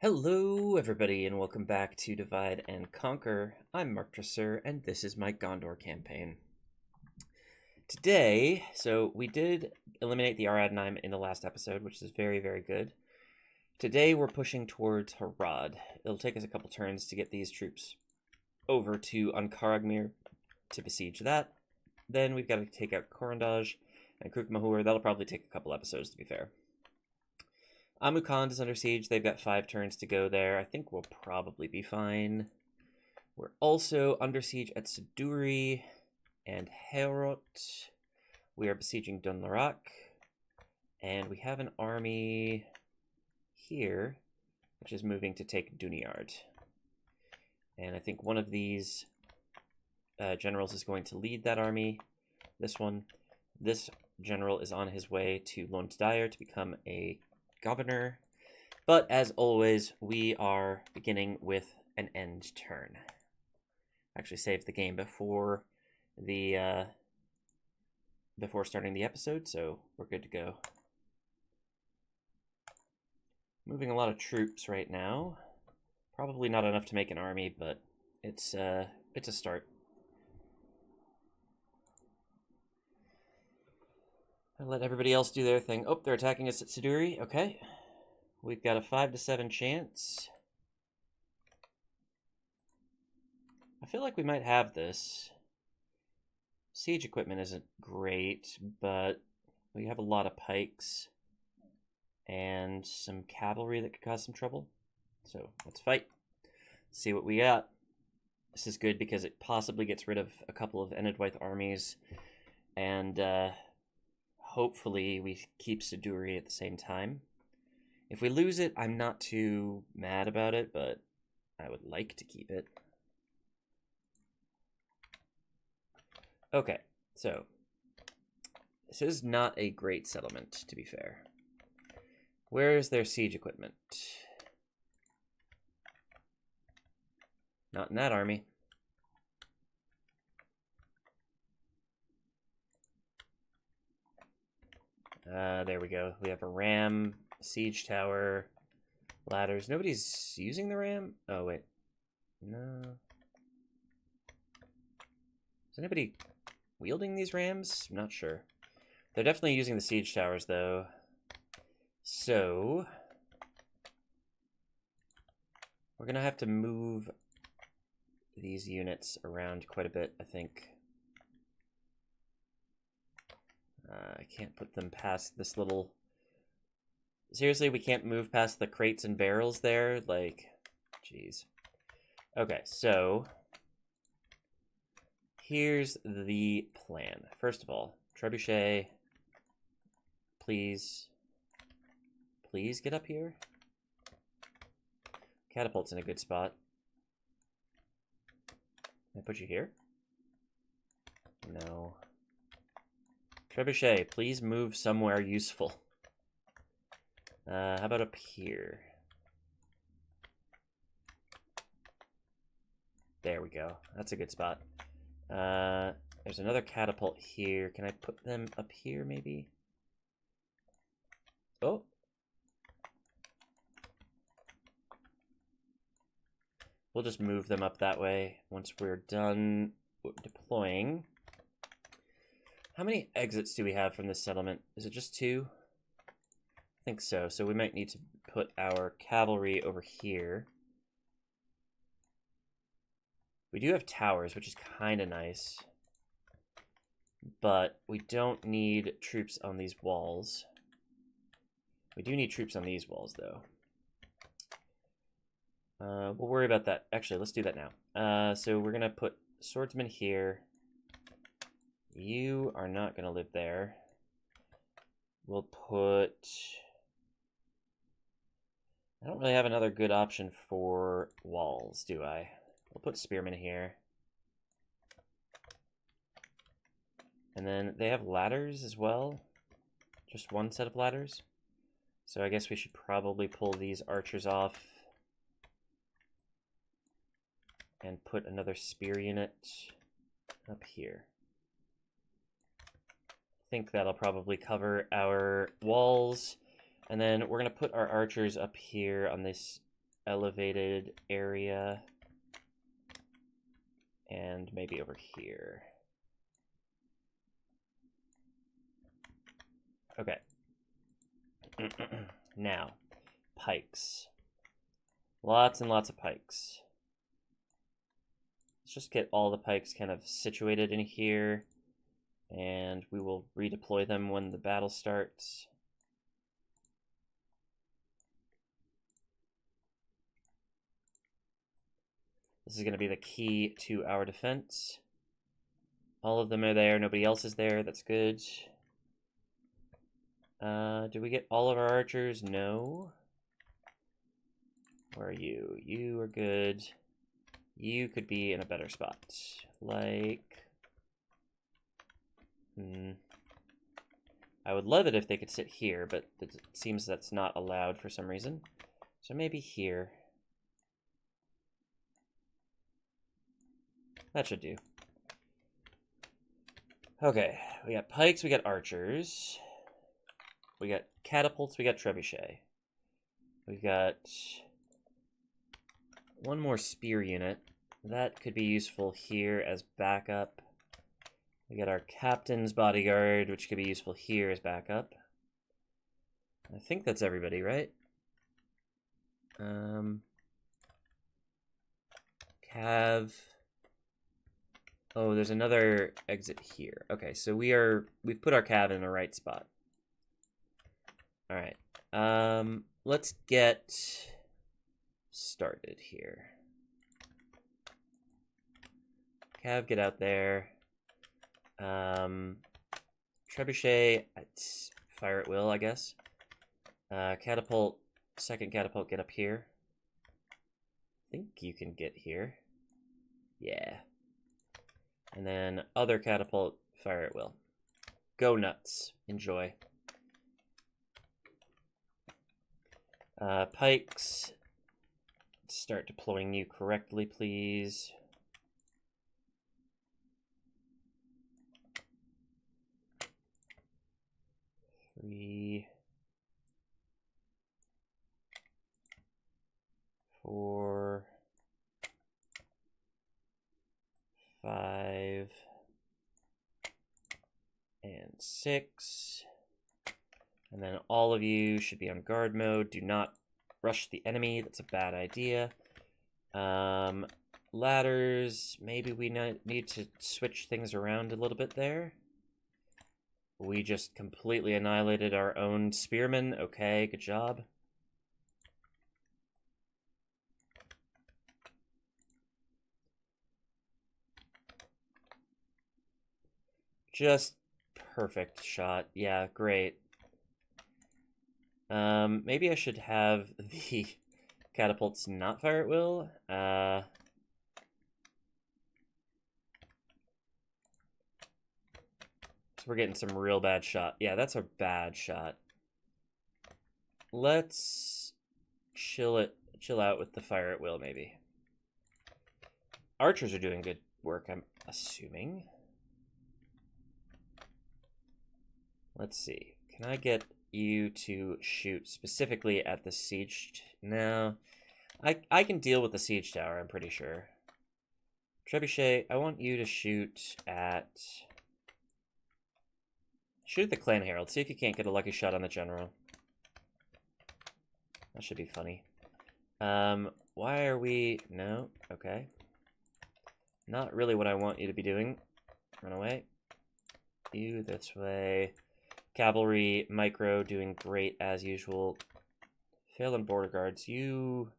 Hello, everybody, and welcome back to Divide and Conquer. I'm Mark Tresser, and this is my Gondor campaign. Today, we did eliminate the Haradrim in the last episode, which is very, very good. Today, we're pushing towards Harad. It'll take us a couple turns to get these troops over to Ankaragmir to besiege that. Then we've got to take out Korandaj and Krukmahur. That'll probably take a couple episodes, to be fair. Amukhand is under siege. They've got 5 turns to go there. I think we'll probably be fine. We're also under siege at Siduri and Harad. We are besieging Dunlarak. And we have an army here, which is moving to take Duniard. And I think one of these generals is going to lead that army. This one. This general is on his way to Lonsdire to become a governor, but as always, we are beginning with an end turn. Actually, saved the game before starting the episode, so we're good to go. Moving a lot of troops right now. Probably not enough to make an army, but it's a start. I'll let everybody else do their thing. Oh, they're attacking us at Siduri. Okay. We've got a 5 to 7 chance. I feel like we might have this. Siege equipment isn't great, but we have a lot of pikes and some cavalry that could cause some trouble. So let's fight. See what we got. This is good because it possibly gets rid of a couple of Enedwaith armies, and hopefully we keep Siduri at the same time. If we lose it, I'm not too mad about it, but I would like to keep it. Okay, so this is not a great settlement, to be fair. Where is their siege equipment? Not in that army. There we go. We have a ram, siege tower, ladders. Nobody's using the ram? Oh, wait. No. Is anybody wielding these rams? I'm not sure. They're definitely using the siege towers, though. So we're going to have to move these units around quite a bit, I think. I can't put them past this little... Seriously, we can't move past the crates and barrels there? Like, jeez. Okay, so here's the plan. First of all, trebuchet, please get up here. Catapult's in a good spot. Can I put you here? No. Trebuchet, please move somewhere useful. How about up here? There we go. That's a good spot. There's another catapult here. Can I put them up here, maybe? Oh. We'll just move them up that way once we're done deploying. How many exits do we have from this settlement? Is it just 2? I think so. So we might need to put our cavalry over here. We do have towers, which is kind of nice. But we don't need troops on these walls. We do need troops on these walls, though. We'll worry about that. Actually, let's do that now. So we're going to put swordsmen here. You are not going to live there. We'll put... I don't really have another good option for walls, do I? We'll put spearmen here. And then they have ladders as well. Just one set of ladders. So I guess we should probably pull these archers off and put another spear unit up here. I think that'll probably cover our walls. And then we're going to put our archers up here on this elevated area. And maybe over here. Okay. Now, pikes. Lots and lots of pikes. Let's just get all the pikes kind of situated in here, and we will redeploy them when the battle starts. This is going to be the key to our defense. All of them are there. Nobody else is there. That's good. Do we get all of our archers? No. Where are you? You are good. You could be in a better spot. Like... I would love it if they could sit here, but it seems that's not allowed for some reason. So maybe here. That should do. Okay, we got pikes, we got archers. We got catapults, we got trebuchet. We've got one more spear unit. That could be useful here as backup. We got our captain's bodyguard, which could be useful here as backup. I think that's everybody, right? Cav. Oh, there's another exit here. Okay, so we've put our cav in the right spot. All right. Let's get started here. Cav, get out there. Trebuchet, fire at will, I guess. Catapult, second catapult, get up here. I think you can get here. Yeah. And then other catapult, fire at will. Go nuts. Enjoy. Pikes, start deploying you correctly, please. Three, 4, 5, and 6. And then all of you should be on guard mode. Do not rush the enemy. That's a bad idea. Ladders, maybe we need to switch things around a little bit there. We just completely annihilated our own spearmen. Okay, good job. Just perfect shot. Yeah, great. Maybe I should have the catapults not fire at will. So we're getting some real bad shot. Yeah, that's a bad shot. Let's chill out with the fire at will, maybe. Archers are doing good work, I'm assuming. Let's see. Can I get you to shoot specifically at the siege? No. I can deal with the siege tower, I'm pretty sure. Trebuchet, I want you to shoot at the clan herald. See if you can't get a lucky shot on the general. That should be funny. Why are we... No, okay. Not really what I want you to be doing. Run away. You this way. Cavalry, micro, doing great as usual. Phelan border guards, you...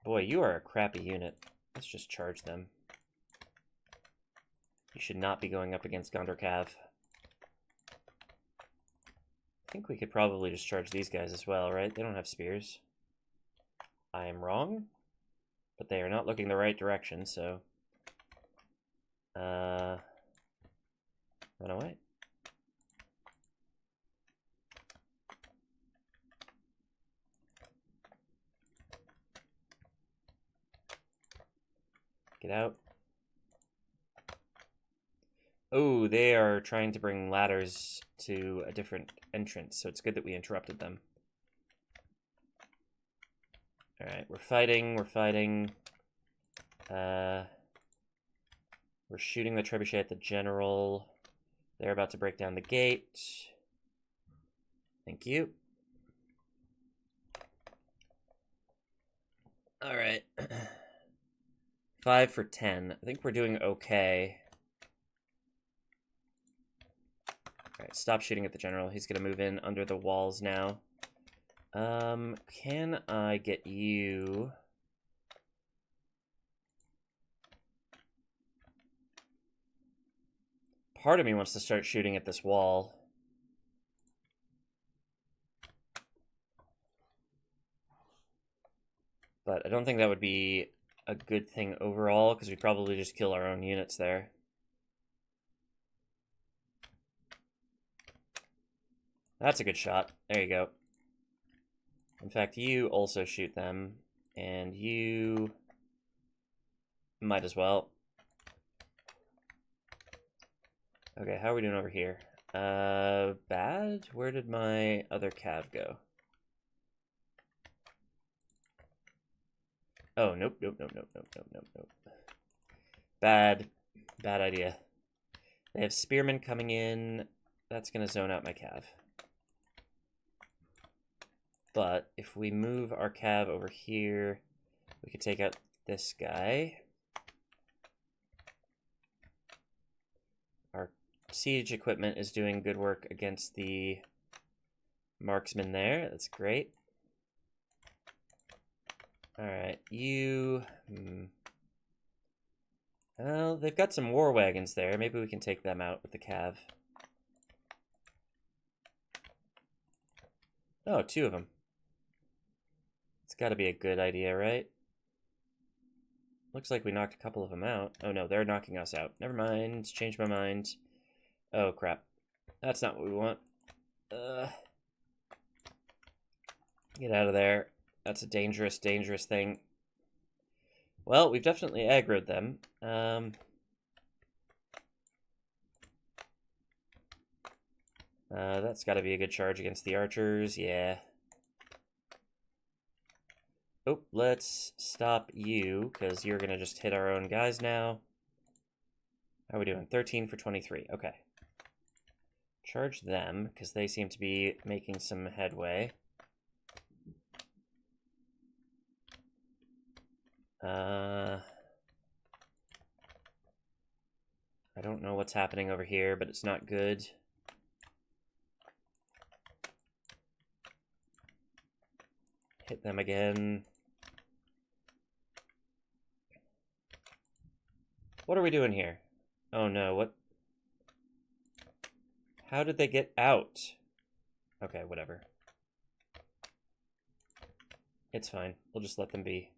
Boy, you are a crappy unit. Let's just charge them. You should not be going up against Gondor Cav. I think we could probably just charge these guys as well, right? They don't have spears. I am wrong, but they are not looking the right direction, so... Run away. Get out. Oh, they are trying to bring ladders to a different entrance, so it's good that we interrupted them. Alright, we're fighting. We're shooting the trebuchet at the general. They're about to break down the gate. Thank you. Alright. 5 for 10. I think we're doing okay. Alright, stop shooting at the general. He's gonna move in under the walls now. Can I get you... Part of me wants to start shooting at this wall. But I don't think that would be a good thing overall, because we'd probably just kill our own units there. That's a good shot. There you go. In fact, you also shoot them, and you might as well. Okay, how are we doing over here? Bad? Where did my other cav go? Oh, nope. Bad idea. They have spearmen coming in. That's gonna zone out my cav. But if we move our cav over here, we could take out this guy. Our siege equipment is doing good work against the marksman there. That's great. Alright, you... Well, they've got some war wagons there. Maybe we can take them out with the cav. Oh, 2 of them. It's got to be a good idea, right? Looks like we knocked a couple of them out. Oh no, they're knocking us out. Never mind, changed my mind. Oh crap. That's not what we want. Get out of there. That's a dangerous thing. Well, we've definitely aggroed them. That's got to be a good charge against the archers, yeah. Oh, let's stop you, because you're going to just hit our own guys now. How are we doing? 13 for 23. Okay. Charge them, because they seem to be making some headway. I don't know what's happening over here, but it's not good. Hit them again. What are we doing here? Oh no, what? How did they get out? Okay, whatever. It's fine. We'll just let them be.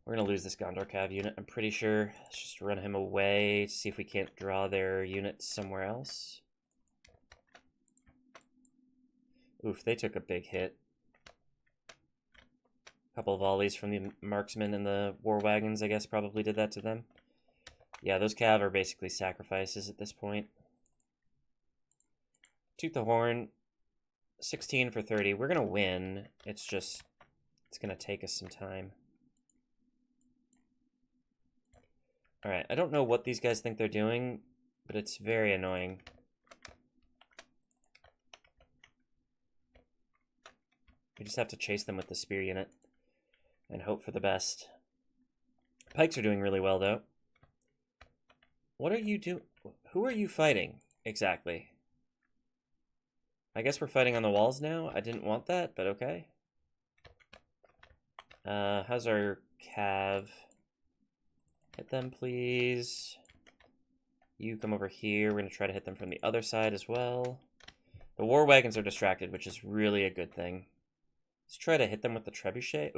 We're going to lose this Gondor cav unit, I'm pretty sure. Let's just run him away to see if we can't draw their units somewhere else. Oof, they took a big hit. A couple of volleys from the marksmen and the war wagons, I guess, probably did that to them. Yeah, those cav are basically sacrifices at this point. Toot the horn. 16 for 30. We're going to win. It's just, it's going to take us some time. Alright, I don't know what these guys think they're doing, but it's very annoying. We just have to chase them with the spear unit and hope for the best. Pikes are doing really well, though. What are you doing? Who are you fighting, exactly? I guess we're fighting on the walls now? I didn't want that, but okay. How's our cav? Hit them, please. You come over here. We're going to try to hit them from the other side as well. The war wagons are distracted, which is really a good thing. Let's try to hit them with the trebuchet.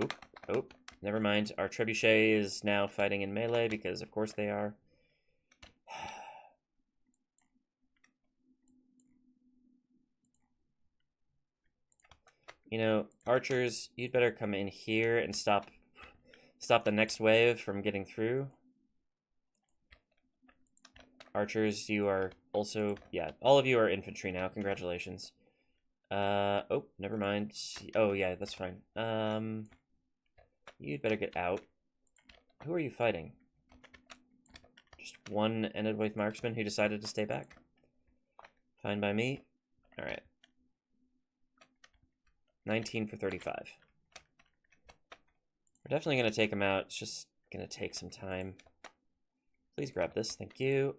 Oh, never mind. Our trebuchet is now fighting in melee because, of course, they are. You know, archers, you'd better come in here and stop the next wave from getting through. Archers, you are also, yeah, all of you are infantry now. Congratulations. Oh, never mind. Oh, yeah, that's fine. You'd better get out. Who are you fighting? Just one Enedwaith marksman who decided to stay back. Fine by me. Alright. 19 for 35. We're definitely going to take him out. It's just going to take some time. Please grab this. Thank you.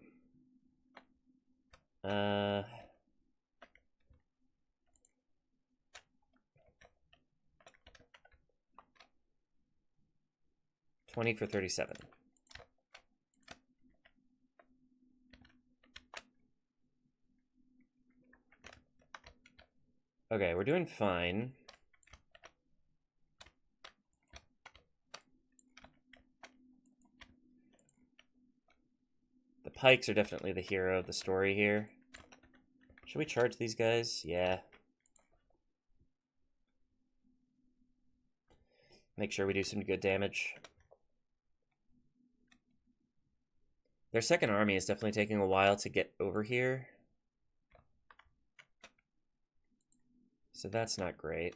20 for 37. Okay, we're doing fine. The pikes are definitely the hero of the story here. Should we charge these guys? Yeah. Make sure we do some good damage. Their second army is definitely taking a while to get over here. So that's not great.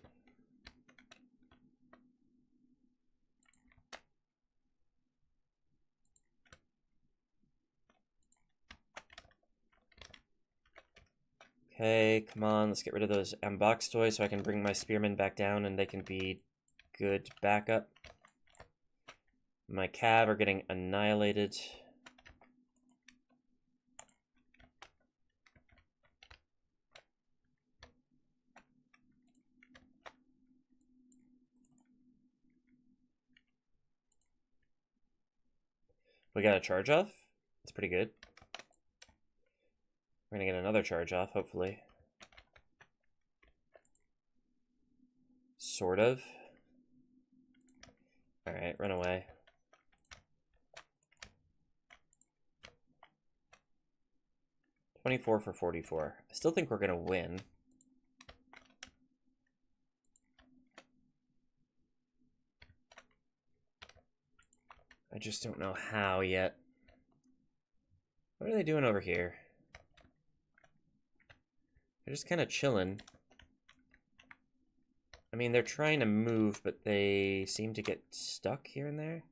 Okay, come on, let's get rid of those box toys so I can bring my spearmen back down and they can be good backup. My cav are getting annihilated. We got a charge off. That's pretty good. We're gonna get another charge off, hopefully. Sort of. Alright, run away. $24 for 44. I still think we're gonna win. I just don't know how yet. What are they doing over here? They're just kind of chilling. I mean, they're trying to move, but they seem to get stuck here and there.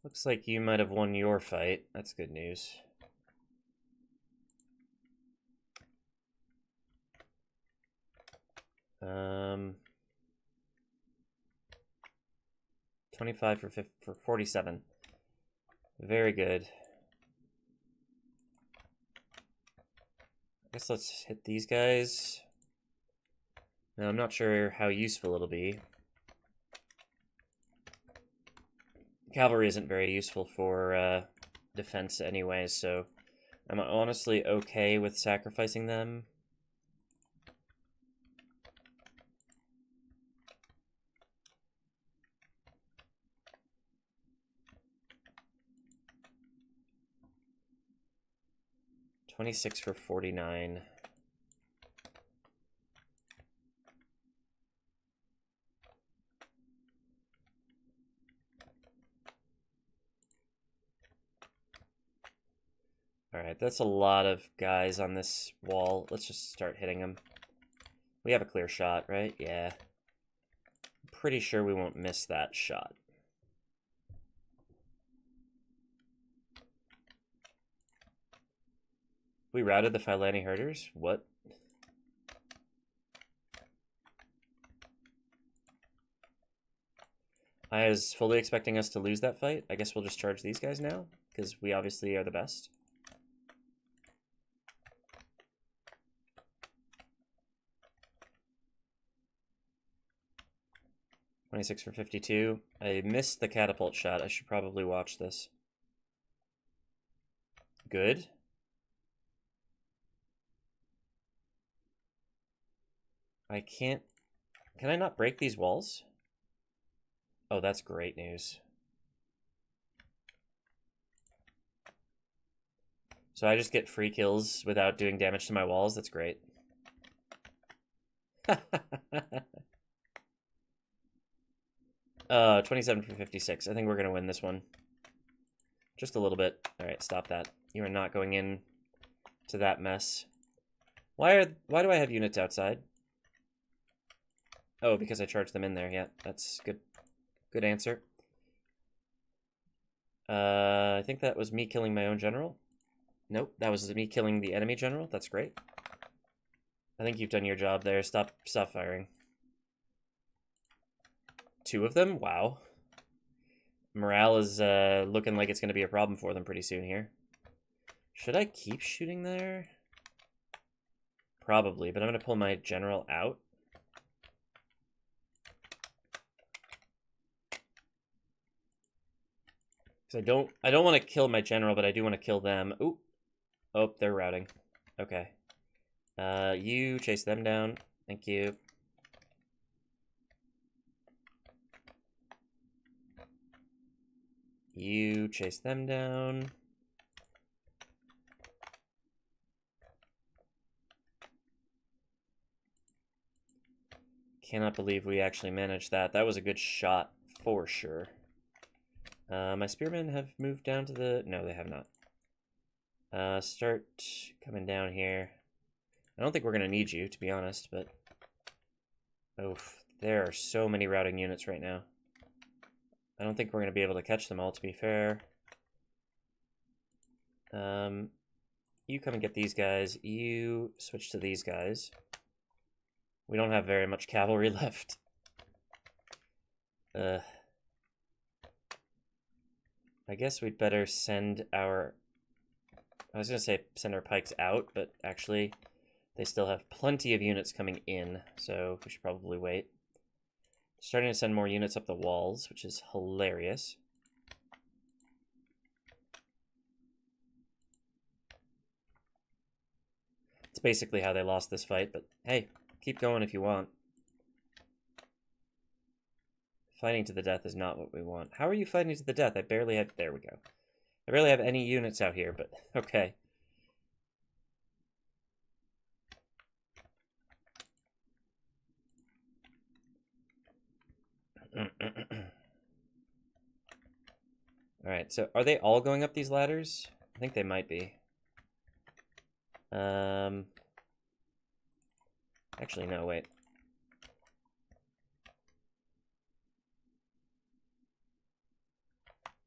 Looks like you might have won your fight. That's good news. Um, 25 for 47. Very good. I guess let's hit these guys. Now, I'm not sure how useful it'll be. Cavalry isn't very useful for defense anyway, so I'm honestly okay with sacrificing them. $26 for 49. Alright, that's a lot of guys on this wall. Let's just start hitting them. We have a clear shot, right? Yeah. I'm pretty sure we won't miss that shot. We routed the Phylani herders? What? I was fully expecting us to lose that fight. I guess we'll just charge these guys now, because we obviously are the best. $26 for 52. I missed the catapult shot. I should probably watch this. Good. I can't... Can I not break these walls? Oh, that's great news. So I just get free kills without doing damage to my walls? That's great. 27 for 56. I think we're going to win this one. Just a little bit. All right, stop that. You are not going in to that mess. Why do I have units outside? Oh, because I charged them in there. Yeah, that's good. Good answer. I think that was me killing my own general. Nope, that was me killing the enemy general. That's great. I think you've done your job there. Stop firing. 2 of them? Wow. Morale is looking like it's going to be a problem for them pretty soon here. Should I keep shooting there? Probably, but I'm going to pull my general out. Because I don't want to kill my general, but I do want to kill them. Ooh. Oh, they're routing. Okay. You chase them down. Thank you. You chase them down. Cannot believe we actually managed that. That was a good shot for sure. My spearmen have moved down to the... No, they have not. Start coming down here. I don't think we're going to need you, to be honest, but... Oh, there are so many routing units right now. I don't think we're going to be able to catch them all, to be fair. You come and get these guys. You switch to these guys. We don't have very much cavalry left. I guess we'd better send our... I was going to say send our pikes out, but actually they still have plenty of units coming in, so we should probably wait. Starting to send more units up the walls, which is hilarious. It's basically how they lost this fight, but hey, keep going if you want. Fighting to the death is not what we want. How are you fighting to the death? I barely have... There we go. I barely have any units out here, but okay. Alright, so are they all going up these ladders? I think they might be. Actually, no, wait.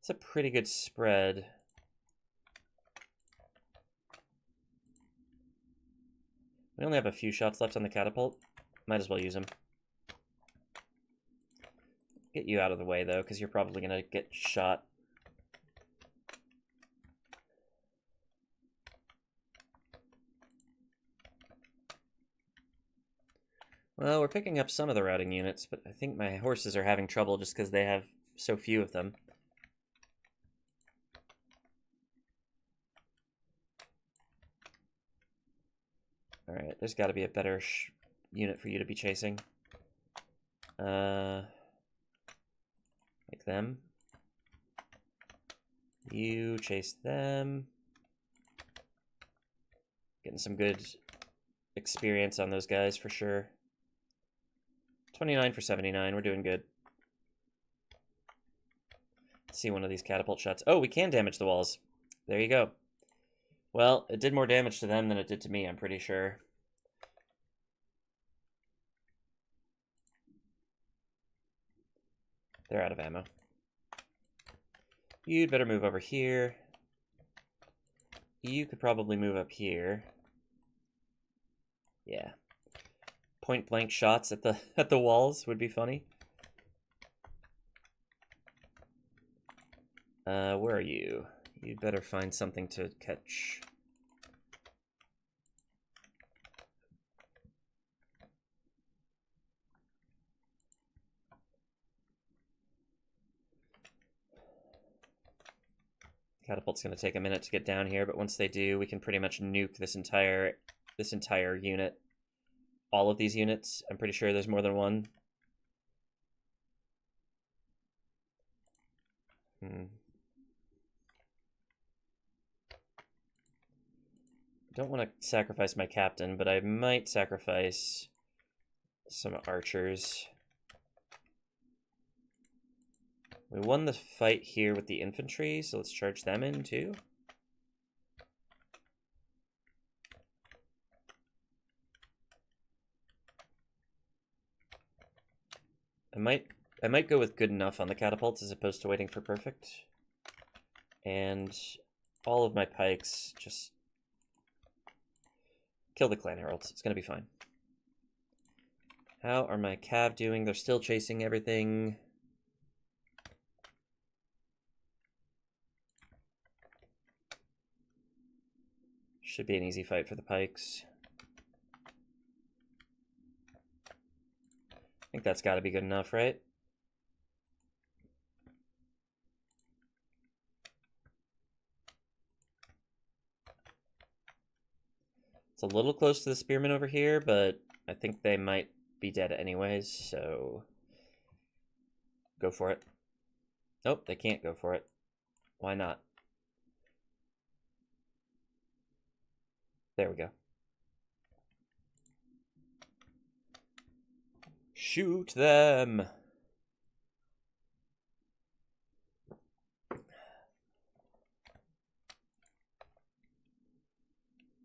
It's a pretty good spread. We only have a few shots left on the catapult. Might as well use them. Get you out of the way, though, because you're probably going to get shot. Well, we're picking up some of the routing units, but I think my horses are having trouble just because they have so few of them. Alright, there's got to be a better unit for you to be chasing. Like them. You chase them. Getting some good experience on those guys for sure. 29 for 79, we're doing good. Let's see one of these catapult shots. Oh, we can damage the walls. There you go. Well, it did more damage to them than it did to me, I'm pretty sure. They're out of ammo. You'd better move over here. You could probably move up here. Yeah. Point blank shots at the walls would be funny. Where are you? You'd better find something to catch. Catapult's going to take a minute to get down here, but once they do, we can pretty much nuke this entire unit. All of these units. I'm pretty sure there's more than one. Don't want to sacrifice my captain, but I might sacrifice some archers. We won the fight here with the infantry, so let's charge them in too. I might go with good enough on the catapults as opposed to waiting for perfect. And all of my pikes just kill the clan heralds. It's gonna be fine. How are my cav doing? They're still chasing everything. Should be an easy fight for the pikes. I think that's got to be good enough, right? It's a little close to the spearmen over here, but I think they might be dead anyways, so go for it. Nope, they can't go for it. Why not? There we go. Shoot them!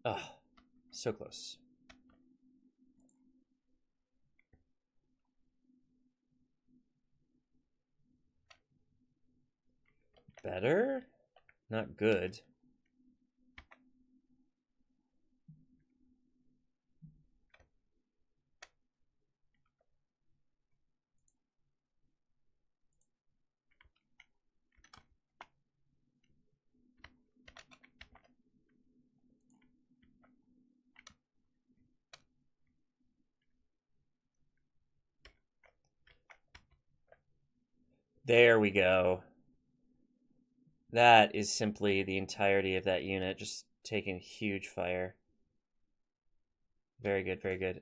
Ugh, so close. Better? Not good. There we go. That is simply the entirety of that unit just taking huge fire. Very good, very good.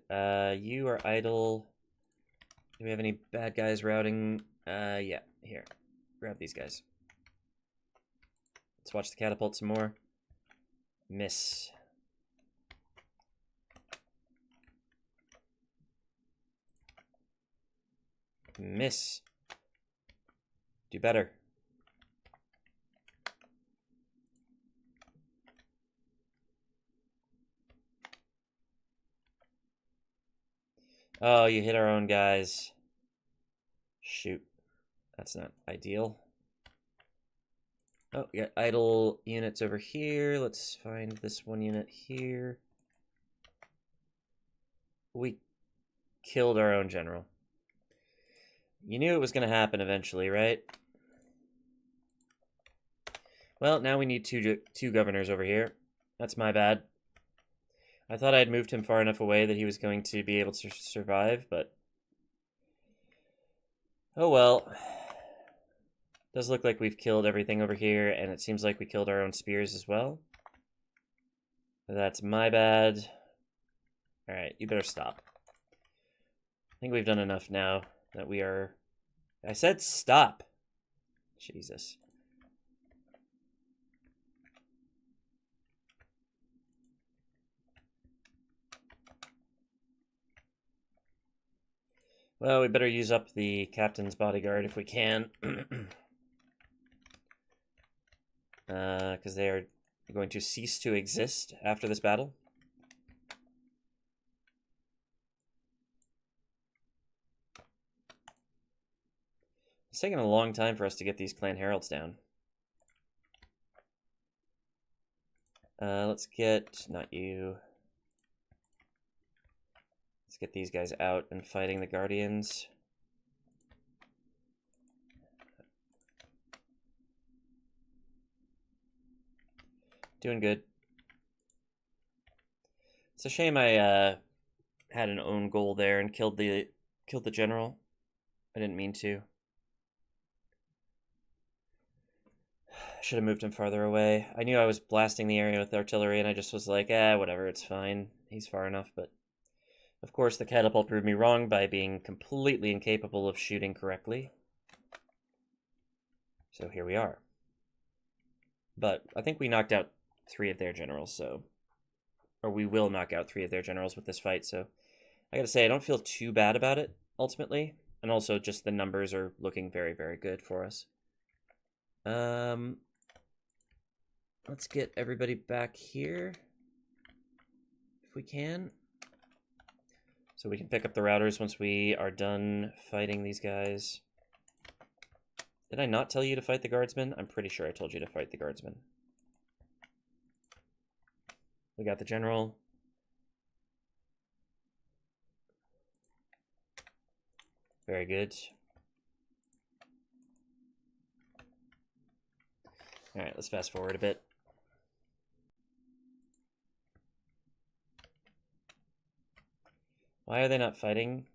You are idle. Do we have any bad guys routing? Yeah, here. Grab these guys. Let's watch the catapult some more. Miss. Miss. Do better. Oh, you hit our own guys. Shoot. That's not ideal. Oh, we got idle units over here. Let's find this one unit here. We killed our own general. You knew it was going to happen eventually, right? Well, now we need two governors over here. That's my bad. I thought I had moved him far enough away that he was going to be able to survive, but... oh well. Does look like we've killed everything over here, and it seems like we killed our own spears as well. That's my bad. Alright, you better stop. I think we've done enough now that we are... I said stop! Jesus. Well, we better use up the captain's bodyguard if we can. Because they are going to cease to exist after this battle. It's taken a long time for us to get these clan heralds down. Let's get... not you. Let's get these guys out and fighting the guardians. Doing good. It's a shame I had an own goal there and killed the general. I didn't mean to. Should have moved him farther away. I knew I was blasting the area with artillery, and I just was like, whatever, it's fine. He's far enough, but... of course, the catapult proved me wrong by being completely incapable of shooting correctly. So here we are. But I think we knocked out 3 of their generals, so... or we will knock out 3 of their generals with this fight, so... I gotta say, I don't feel too bad about it, ultimately. And also, just the numbers are looking very, very good for us. Let's get everybody back here. If we can. So we can pick up the routers once we are done fighting these guys. Did I not tell you to fight the guardsmen? I'm pretty sure I told you to fight the guardsmen. We got the general. Very good. All right, let's fast forward a bit. Why are they not fighting?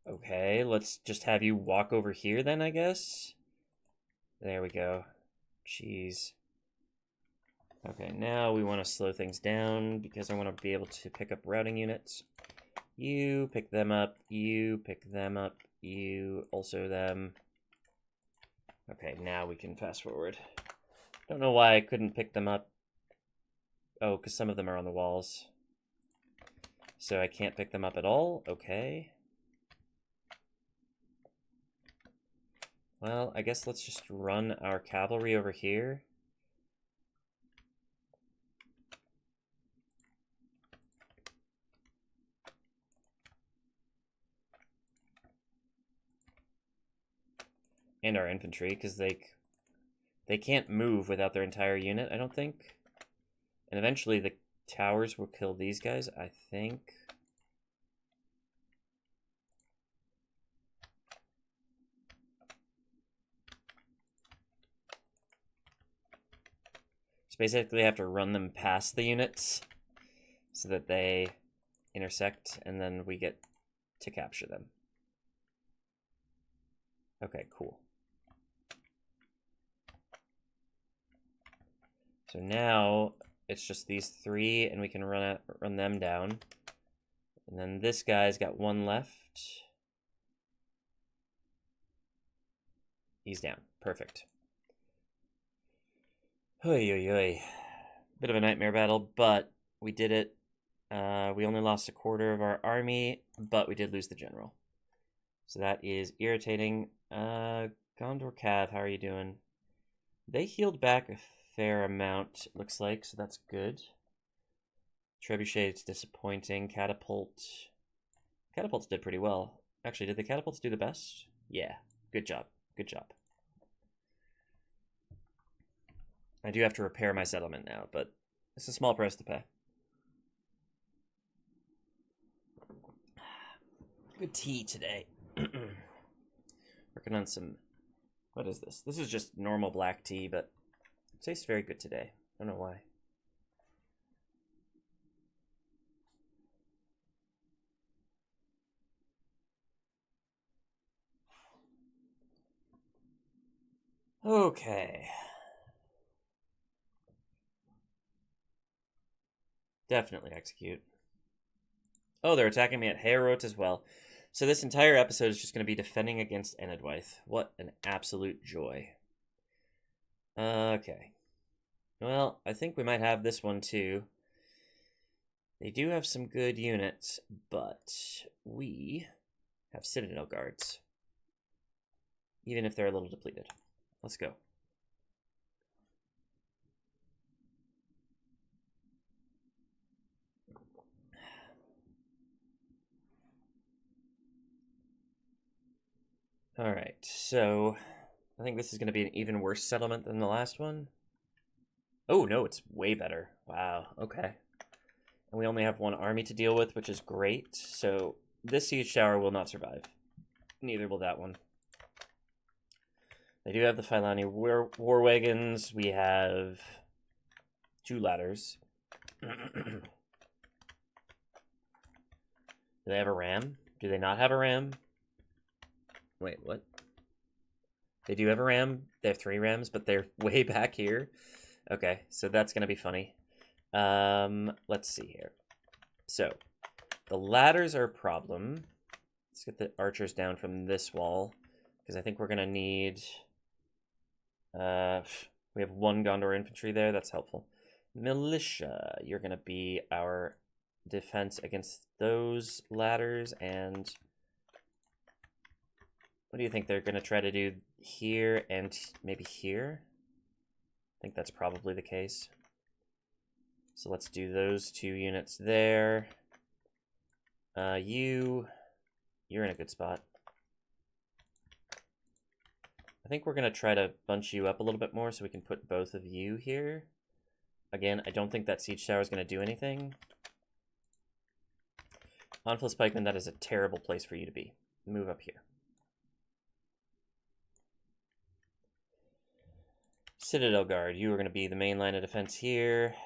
Okay, let's just have you walk over here then, I guess. There we go. Jeez. Okay, now we want to slow things down because I want to be able to pick up routing units. You pick them up, you pick them up, you also them. Okay, now we can fast forward. Don't know why I couldn't pick them up. Oh, because some of them are on the walls. So I can't pick them up at all? Okay. Well, I guess let's just run our cavalry over here. And our infantry, because they can't move without their entire unit, I don't think. And eventually the towers will kill these guys, I think. So basically I have to run them past the units so that they intersect, and then we get to capture them. Okay, cool. So now it's just these three, and we can run them down. And then this guy's got one left. He's down. Perfect. Oy, oy, oy. Bit of a nightmare battle, but we did it. We only lost a quarter of our army, but we did lose the general. So that is irritating. Gondor Cav, how are you doing? They healed back a fair amount, it looks like, so that's good. Trebuchet's disappointing. Catapults did pretty well. Actually, did the catapults do the best? Yeah, good job. Good job. I do have to repair my settlement now, but it's a small price to pay. Good tea today. Working on some... What is this? This is just normal black tea, but it tastes very good today. I don't know why. Okay. Definitely execute. Oh, they're attacking me at Harad as well. So this entire episode is just going to be defending against Enedwaith. What an absolute joy. Okay. Well, I think we might have this one too. They do have some good units, but we have Citadel Guards. Even if they're a little depleted. Let's go. All right, so I think this is going to be an even worse settlement than the last one. Oh, no, it's way better. Wow, okay. And we only have one army to deal with, which is great. So this siege tower will not survive. Neither will that one. They do have the Filani war wagons. We have 2 ladders. Do they have a ram? Do they not have a ram? Wait, what? They do have a ram. They have 3 rams, but they're way back here. Okay, so that's going to be funny. Let's see here. So, the ladders are a problem. Let's get the archers down from this wall, because I think we're going to need... we have 1 Gondor infantry there. That's helpful. Militia, you're going to be our defense against those ladders, and... What do you think they're going to try to do here and maybe here? think that's probably the case. So let's do those 2 units there. You're in a good spot. I think we're going to try to bunch you up a little bit more so we can put both of you here. Again, I don't think that siege tower is going to do anything. Enfilus Pikeman, that is a terrible place for you to be. Move up here. Citadel Guard, you are going to be the main line of defense here.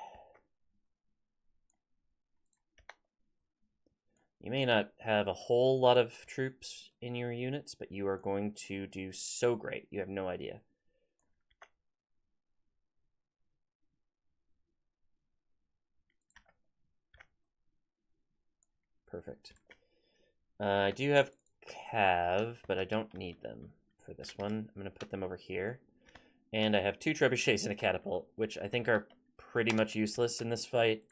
You may not have a whole lot of troops in your units, but you are going to do so great. You have no idea. Perfect. I do have Cav, but I don't need them for this one. I'm going to put them over here. And I have 2 trebuchets and a catapult, which I think are pretty much useless in this fight.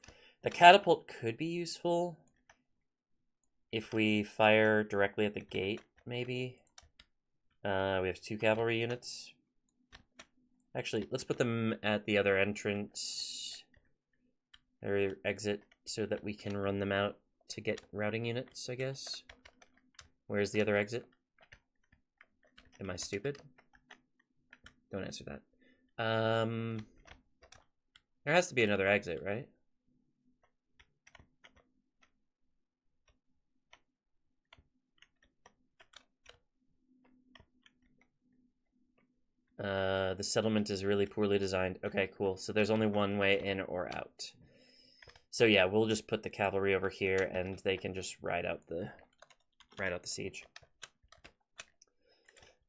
The catapult could be useful if we fire directly at the gate, maybe. We have 2 cavalry units. Actually, let's put them at the other entrance or exit so that we can run them out to get routing units, I guess. Where's the other exit? Am I stupid? Don't answer that. There has to be another exit, right? The settlement is really poorly designed. Okay, cool. So there's only one way in or out. So yeah, we'll just put the cavalry over here, and they can just ride out the siege.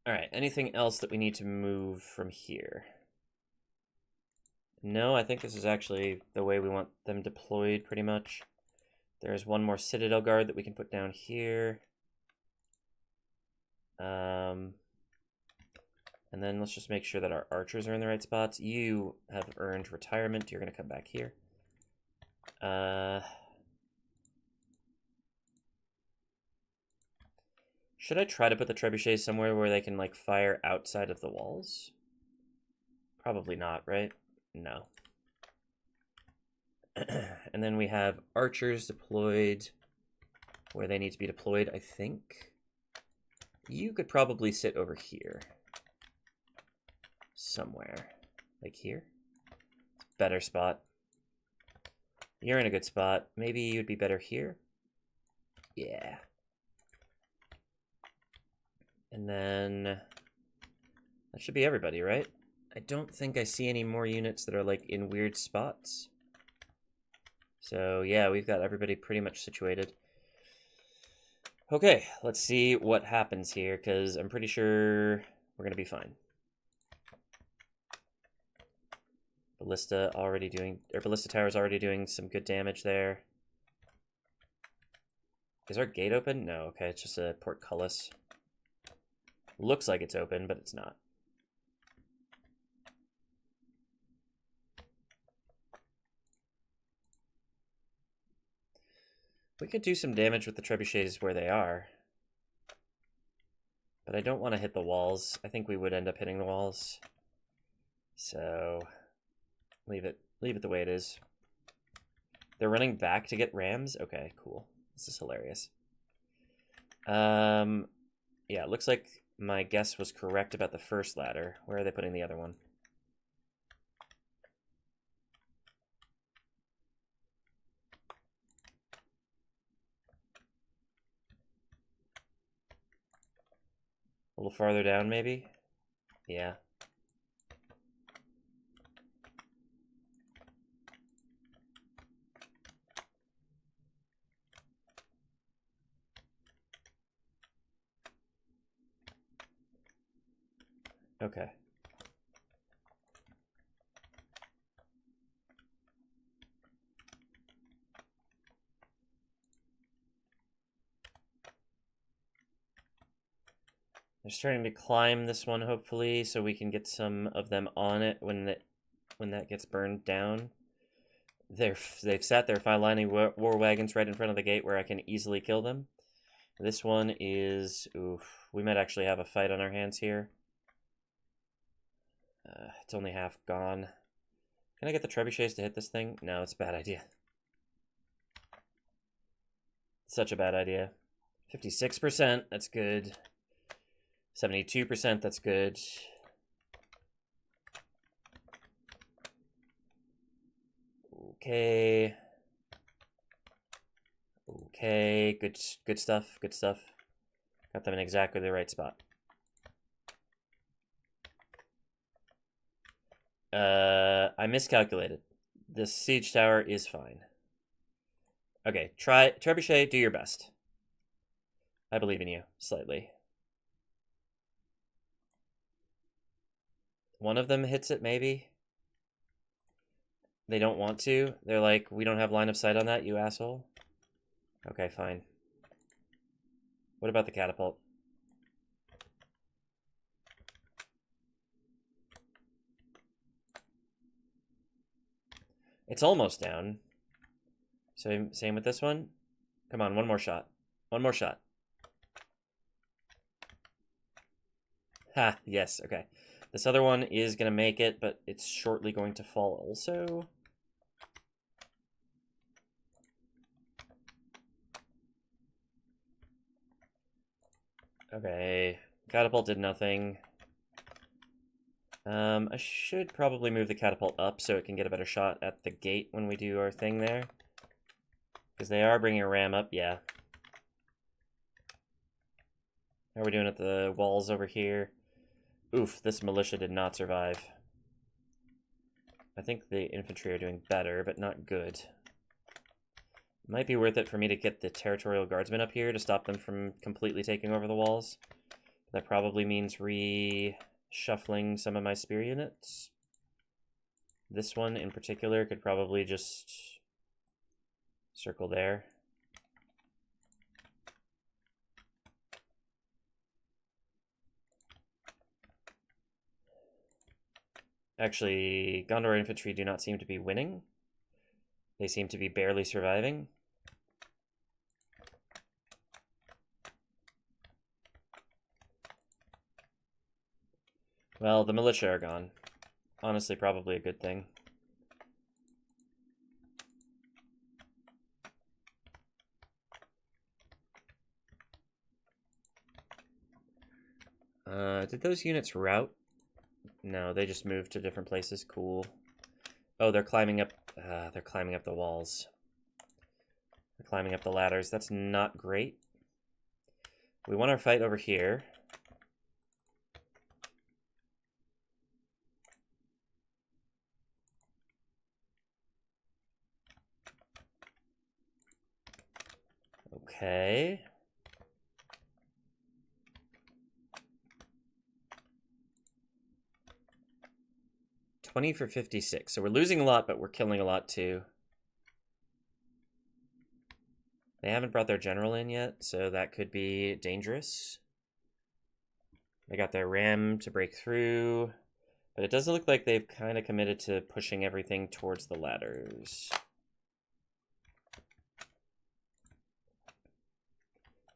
All right. Anything else that we need to move from here? No, I think this is actually the way we want them deployed, pretty much. There's one more Citadel Guard that we can put down here. And then let's just make sure that our archers are in the right spots. You have earned retirement. You're going to come back here. Should I try to put the trebuchets somewhere where they can, like, fire outside of the walls? Probably not, right? No. And then we have archers deployed where they need to be deployed, I think. You could probably sit over here. Somewhere. Like here? Better spot. You're in a good spot. Maybe you'd be better here? Yeah. And then that should be everybody, right? I don't think I see any more units that are, like, in weird spots. So yeah, we've got everybody pretty much situated. Okay, let's see what happens here, because I'm pretty sure we're going to be fine. Ballista Tower's already doing some good damage there. Is our gate open? No, okay, it's just a portcullis. Looks like it's open, but it's not. We could do some damage with the trebuchets where they are. But I don't want to hit the walls. I think we would end up hitting the walls. So leave it the way it is. They're running back to get rams? Okay, cool. This is hilarious. Yeah, it looks like my guess was correct about the first ladder. Where are they putting the other one? A little farther down, maybe? Yeah. Okay. They're starting to climb this one, hopefully, so we can get some of them on it when that gets burned down. They've sat their fine-lining war wagons right in front of the gate where I can easily kill them. This one is... Oof. We might actually have a fight on our hands here. It's only half gone. Can I get the trebuchets to hit this thing? No, it's a bad idea. Such a bad idea. 56%, that's good. 72%, that's good. Okay. Okay, good stuff, good stuff. Got them in exactly the right spot. I miscalculated. This siege tower is fine. Okay, try trebuchet, do your best. I believe in you, slightly. One of them hits it, maybe? They don't want to. They're like, we don't have line of sight on that, you asshole. Okay, fine. What about the catapult? It's almost down. So same with this one. Come on, one more shot. One more shot. Ha, yes, okay. This other one is going to make it, but it's shortly going to fall also. Okay, catapult did nothing. I should probably move the catapult up so it can get a better shot at the gate when we do our thing there. Because they are bringing a ram up, yeah. How are we doing at the walls over here? Oof, this militia did not survive. I think the infantry are doing better, but not good. Might be worth it for me to get the territorial guardsmen up here to stop them from completely taking over the walls. That probably means reshuffling some of my spear units. This one in particular could probably just circle there. Actually, Gondor infantry do not seem to be winning. They seem to be barely surviving. Well, the militia are gone. Honestly, probably a good thing. Did those units rout? No, they just moved to different places. Cool. Oh, they're climbing up. They're climbing up the walls. They're climbing up the ladders. That's not great. We won our fight over here. Okay. $20 for 56. So we're losing a lot, but we're killing a lot too. They haven't brought their general in yet, so that could be dangerous. They got their ram to break through, but it doesn't look like they've kind of committed to pushing everything towards the ladders.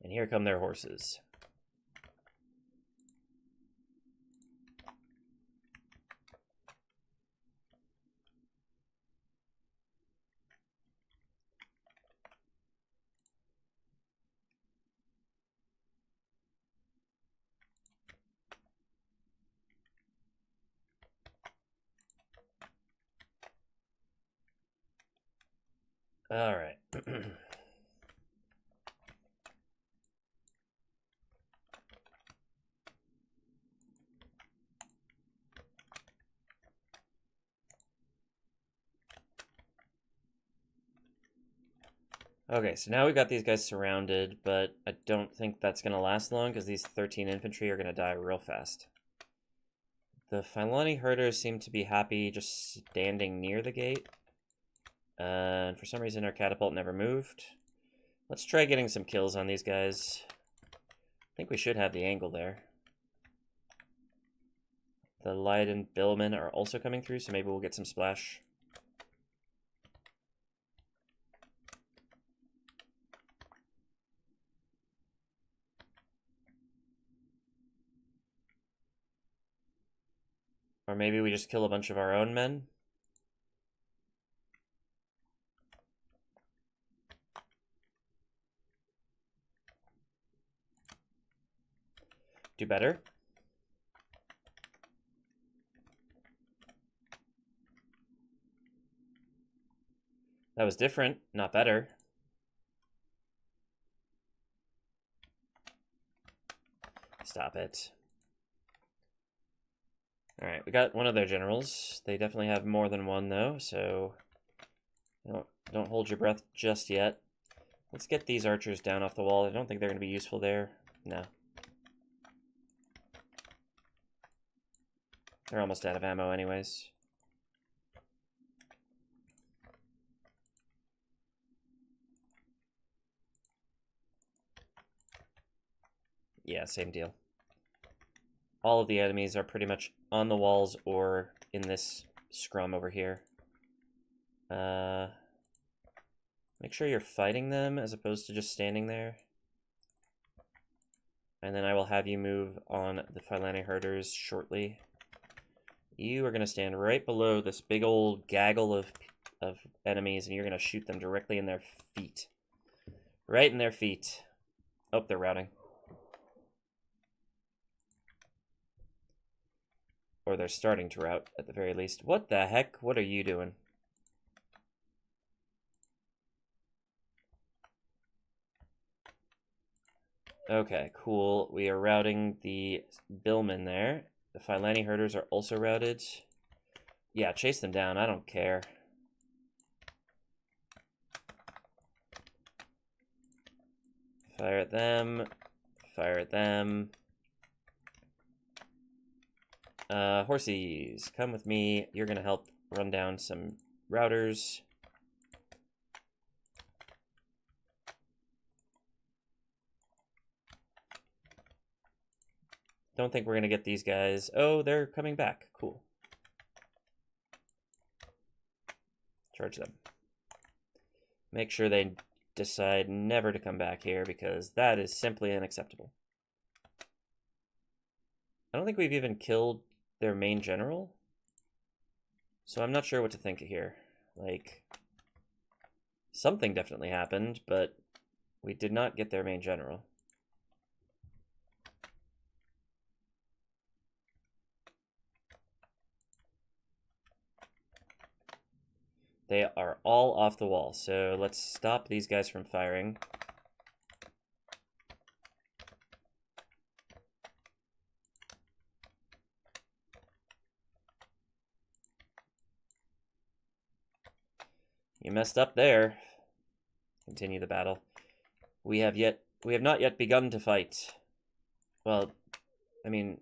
And here come their horses. All right. Okay, so now we've got these guys surrounded, but I don't think that's going to last long because these 13 infantry are going to die real fast. The Filani herders seem to be happy just standing near the gate. And for some reason our catapult never moved. Let's try getting some kills on these guys. I think we should have the angle there. The Leiden Billmen are also coming through, so maybe we'll get some splash. Or maybe we just kill a bunch of our own men. Do better. That was different, not better. Stop it. Alright, we got one of their generals. They definitely have more than one, though, so don't hold your breath just yet. Let's get these archers down off the wall. I don't think they're going to be useful there. No. They're almost out of ammo anyways. Yeah, same deal. All of the enemies are pretty much on the walls or in this scrum over here. Make sure you're fighting them as opposed to just standing there. And then I will have you move on the Phylani herders shortly. You are going to stand right below this big old gaggle of enemies, and you're going to shoot them directly in their feet. Right in their feet. Oh, they're routing. Or they're starting to rout, at the very least. What the heck? What are you doing? Okay, cool. We are routing the billmen there. The Phylani herders are also routed. Yeah, chase them down. I don't care. Fire at them. Fire at them. Horsies, come with me. You're going to help run down some routers. Don't think we're going to get these guys. Oh, they're coming back. Cool. Charge them. Make sure they decide never to come back here, because that is simply unacceptable. I don't think we've even killed their main general, so I'm not sure what to think here. Like, something definitely happened, but we did not get their main general. They are all off the wall, so let's stop these guys from firing. You messed up there. Continue the battle. We have not yet begun to fight. Well, I mean,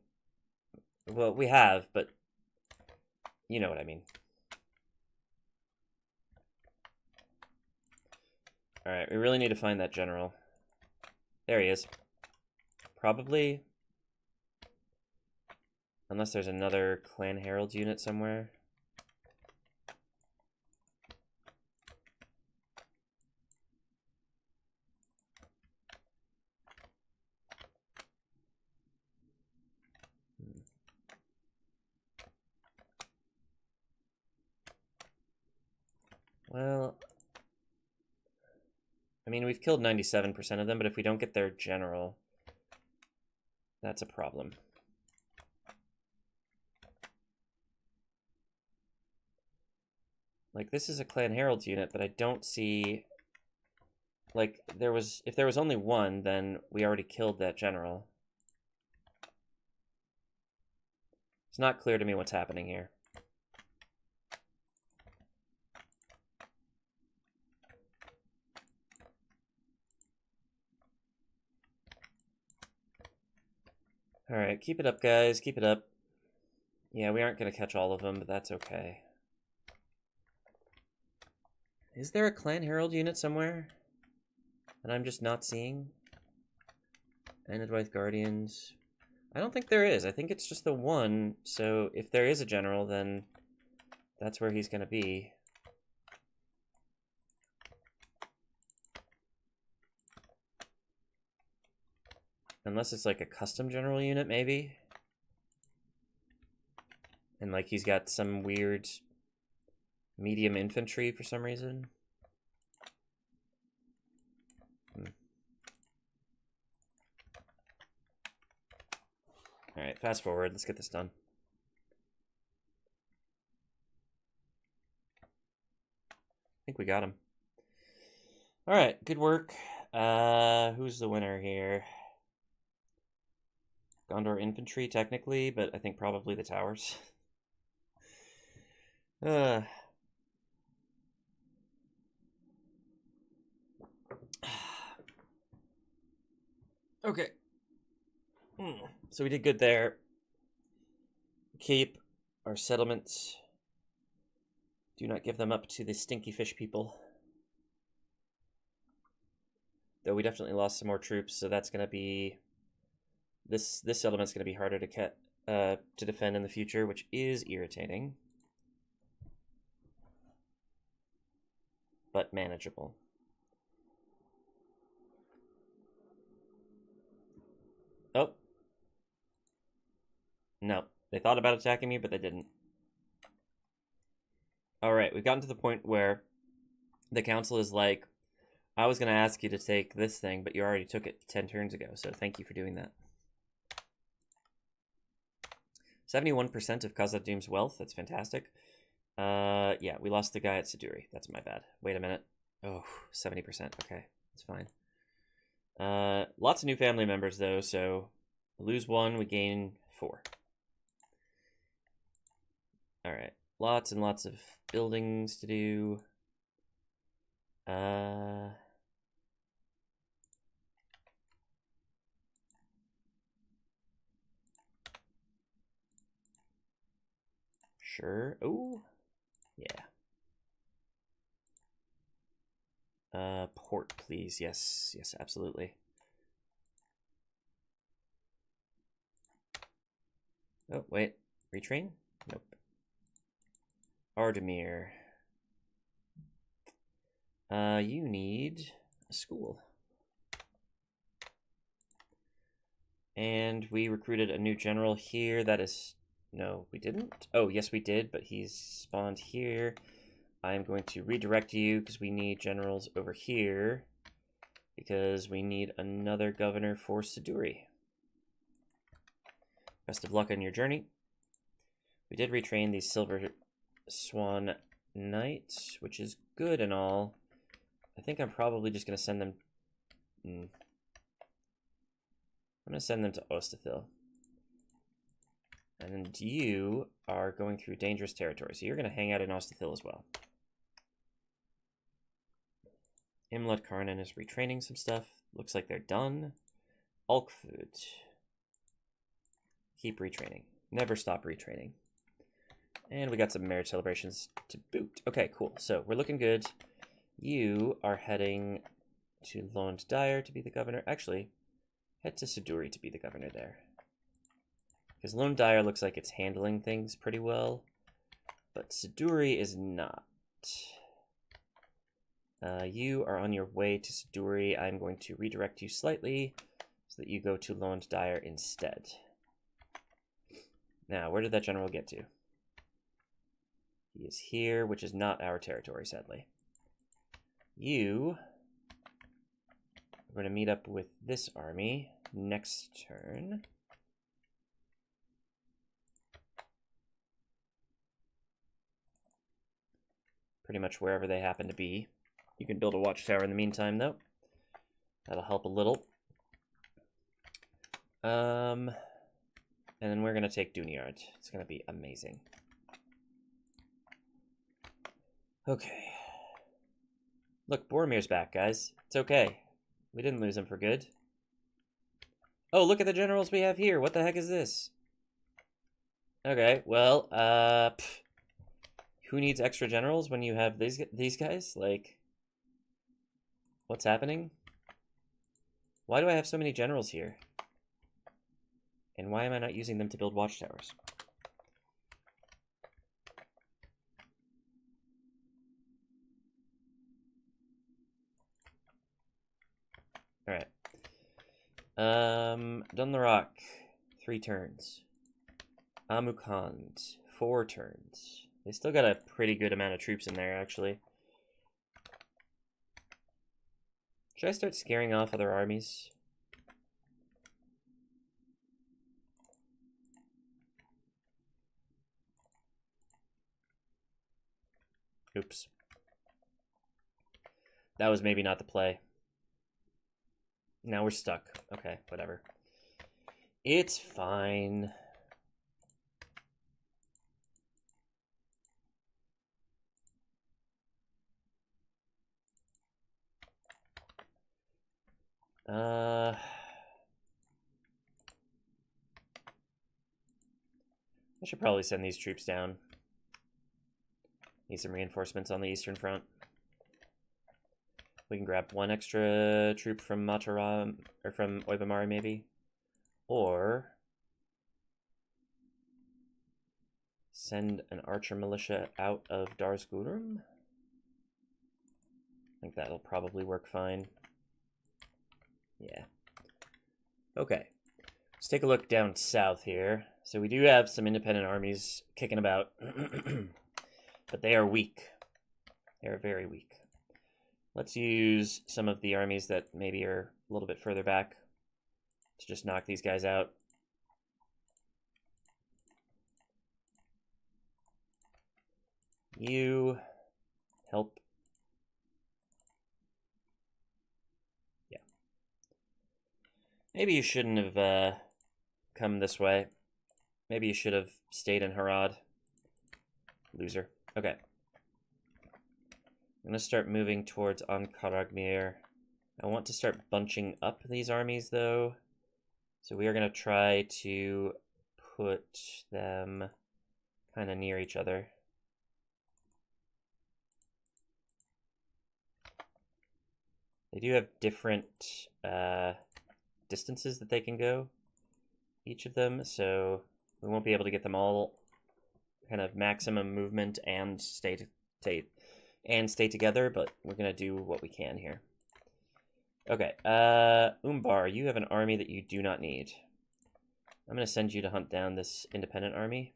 well, we have, but you know what I mean. Alright, we really need to find that general. There he is. Probably. Unless there's another Clan Herald unit somewhere. Well, I mean, we've killed 97% of them, but if we don't get their general, that's a problem. Like, this is a Clan Herald unit, but I don't see... Like, if there was only one, then we already killed that general. It's not clear to me what's happening here. Alright, keep it up, guys. Keep it up. Yeah, we aren't going to catch all of them, but that's okay. Is there a Clan Herald unit somewhere that I'm just not seeing? Enedwaith Guardians. I don't think there is. I think it's just the one, so if there is a general, then that's where he's going to be. Unless it's like a custom general unit, maybe. And like he's got some weird medium infantry for some reason. Alright, fast forward. Let's get this done. I think we got him. Alright, good work. Who's the winner here? Gondor infantry, technically, but I think probably the towers. Okay. So we did good there. Keep our settlements. Do not give them up to the stinky fish people. Though we definitely lost some more troops, so that's going to be... This settlement's going to be harder to defend in the future, which is irritating. But manageable. Oh. No. They thought about attacking me, but they didn't. Alright, we've gotten to the point where the council is like, I was going to ask you to take this thing, but you already took it 10 turns ago, so thank you for doing that. 71% of Khazad-dûm's wealth, that's fantastic. Yeah, we lost the guy at Siduri. That's my bad. Wait a minute. Oh, 70%. Okay, that's fine. Lots of new family members, though, so lose 1, we gain 4. Alright, lots and lots of buildings to do. Sure. Oh, yeah. Port, please. Yes, yes, absolutely. Oh, wait. Retrain? Nope. Ardamir. You need a school. And we recruited a new general here. That is... No, we didn't. Oh, yes, we did, but he's spawned here. I'm going to redirect you because we need generals over here. Because we need another governor for Siduri. Best of luck on your journey. We did retrain the Silver Swan Knight, which is good and all. I think I'm probably just going to send them... I'm going to send them to Ostathil. And you are going through dangerous territory, so you're going to hang out in Ostathil as well. Imlad Karnan is retraining some stuff. Looks like they're done. Alkfood. Keep retraining. Never stop retraining. And we got some marriage celebrations to boot. Okay, cool. So we're looking good. You are heading to Lond Dyer to be the governor. Actually, head to Siduri to be the governor there. Because Lone Dyer looks like it's handling things pretty well, but Siduri is not. You are on your way to Siduri. I'm going to redirect you slightly so that you go to Lone Dyer instead. Now, where did that general get to? He is here, which is not our territory, sadly. You are going to meet up with this army next turn. Pretty much wherever they happen to be. You can build a watchtower in the meantime, though. That'll help a little. And then we're going to take Dunyard. It's going to be amazing. Okay. Look, Boromir's back, guys. It's okay. We didn't lose him for good. Oh, look at the generals we have here. What the heck is this? Okay, well, who needs extra generals when you have these guys? Like, what's happening? Why do I have so many generals here? And why am I not using them to build watchtowers? Alright. Dun the Rock, 3 turns. Amukhand, 4 turns. They still got a pretty good amount of troops in there, actually. Should I start scaring off other armies? Oops. That was maybe not the play. Now we're stuck. Okay, whatever. It's fine. I should probably send these troops down. Need some reinforcements on the Eastern Front. We can grab one extra troop from Mataram, or from Oibamari maybe. Or send an archer militia out of Darsgurum. I think that'll probably work fine. Yeah. Okay. Let's take a look down south here. So we do have some independent armies kicking about. But they are weak. They are very weak. Let's use some of the armies that maybe are a little bit further back to just knock these guys out. You help. Yeah. Maybe you shouldn't have come this way. Maybe you should have stayed in Harad. Loser. Okay. I'm going to start moving towards Ankaragmir. I want to start bunching up these armies, though. So we are going to try to put them kind of near each other. They do have different distances that they can go, each of them, so we won't be able to get them all kind of maximum movement and stay together, but we're going to do what we can here. Okay, Umbar, you have an army that you do not need. I'm going to send you to hunt down this independent army.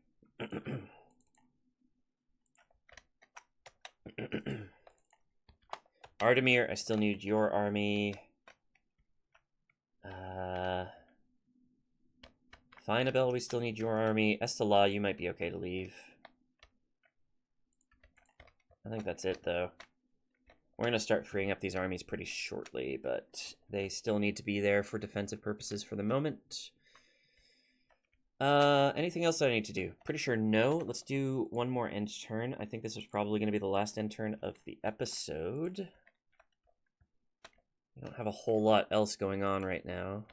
Ardamir, I still need your army. Finabel, we still need your army. Estala, you might be okay to leave. I think that's it, though. We're going to start freeing up these armies pretty shortly, but they still need to be there for defensive purposes for the moment. Anything else that I need to do? Pretty sure no. Let's do one more end turn. I think this is probably going to be the last end turn of the episode. I don't have a whole lot else going on right now.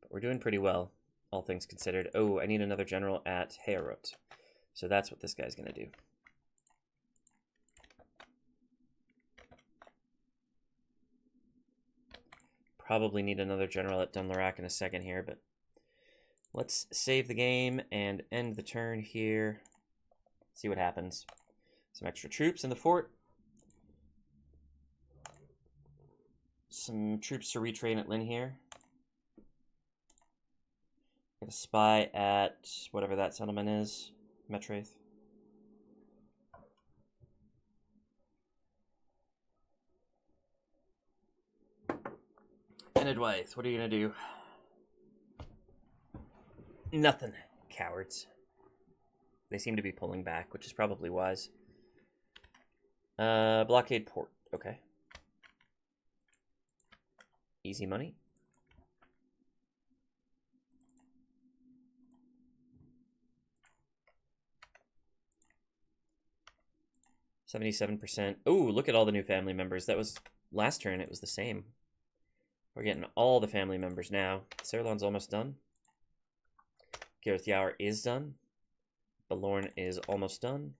But we're doing pretty well, all things considered. Oh, I need another general at Harad. So that's what this guy's going to do. Probably need another general at Dunlarak in a second here, but let's save the game and end the turn here. See what happens. Some extra troops in the fort. Some troops to retrain at Lynn here. Get a spy at whatever that settlement is. Metraith. Enedwaith, what are you going to do? Nothing. Cowards. They seem to be pulling back, which is probably wise. Blockade port. Okay. Easy money. %. Oh, look at all the new family members. That was last turn. It was the same. We're getting all the family members now. Serlon's almost done. Gareth Yaur is done. Balorn is almost done.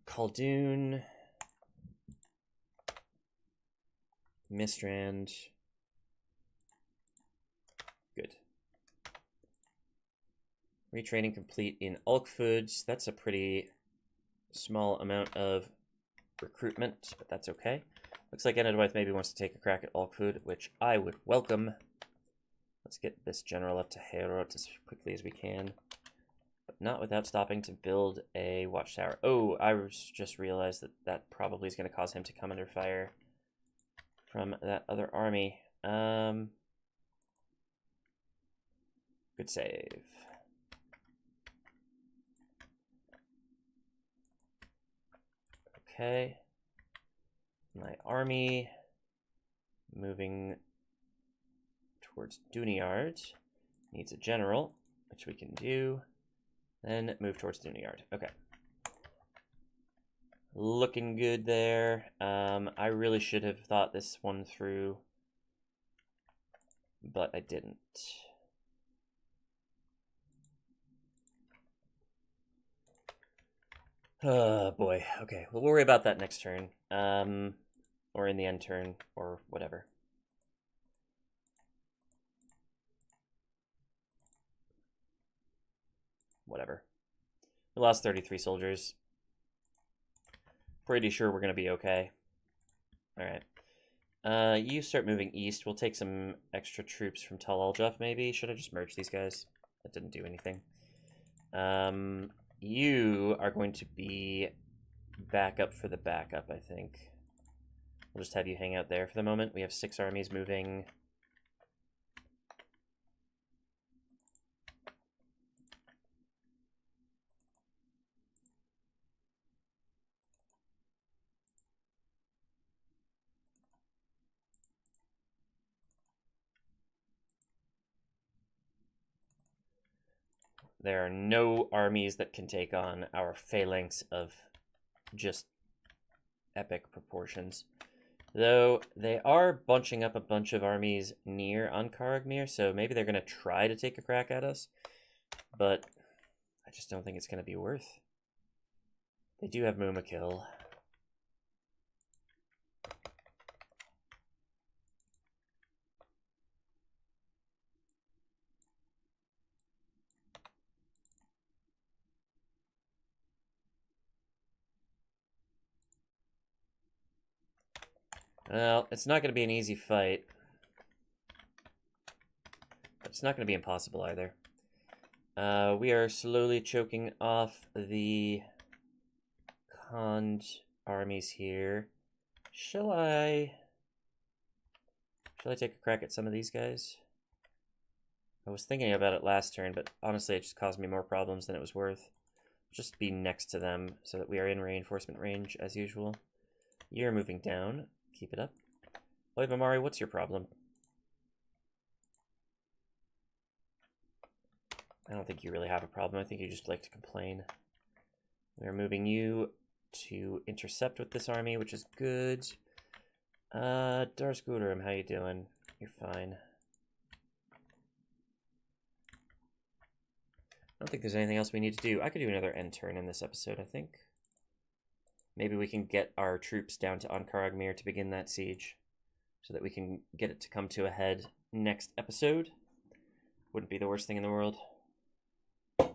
Khaldun. Mistrand. Good. Retraining complete in Ulkfoods. That's a pretty small amount of recruitment, but that's okay. Looks like Enedwaith maybe wants to take a crack at Ulkfood, which I would welcome. Let's get this general up to Harad as quickly as we can, but not without stopping to build a watchtower. Oh, I just realized that that probably is going to cause him to come under fire from that other army. Good save. Okay. My army moving towards Duniyard needs a general, which we can do. Then move towards Duniyard. Okay. Looking good there. I really should have thought this one through, but I didn't. Oh boy. Okay, we'll worry about that next turn. Or in the end turn, or whatever. Whatever. We lost 33 soldiers. Pretty sure we're going to be okay. Alright. You start moving east. We'll take some extra troops from Tal Aljuf, maybe. Should I just merge these guys? That didn't do anything. You are going to be backup for the backup, I think. We'll just have you hang out there for the moment. We have 6 armies moving. There are no armies that can take on our phalanx of just epic proportions. Though they are bunching up a bunch of armies near Ankaragmir, so maybe they're going to try to take a crack at us. But I just don't think it's going to be worth. They do have Mumakil. Well, it's not going to be an easy fight. But it's not going to be impossible either. We are slowly choking off the Khand armies here. Shall I take a crack at some of these guys? I was thinking about it last turn, but honestly it just caused me more problems than it was worth. Just be next to them so that we are in reinforcement range as usual. You're moving down. Keep it up. Oibamari, what's your problem? I don't think you really have a problem. I think you just like to complain. We're moving you to intercept with this army, which is good. Darskurim, how you doing? You're fine. I don't think there's anything else we need to do. I could do another end turn in this episode, I think. Maybe we can get our troops down to Ankaragmir to begin that siege, so that we can get it to come to a head next episode. Wouldn't be the worst thing in the world. It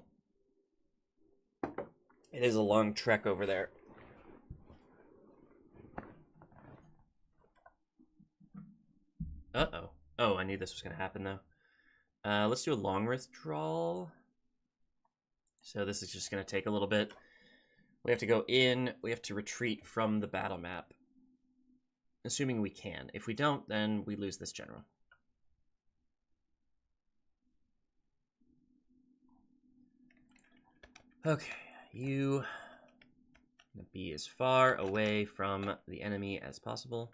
is a long trek over there. Uh-oh. Oh, I knew this was going to happen, though. Let's do a long withdrawal. So this is just going to take a little bit. We have to go in. We have to retreat from the battle map. Assuming we can. If we don't, then we lose this general. Okay. You be as far away from the enemy as possible.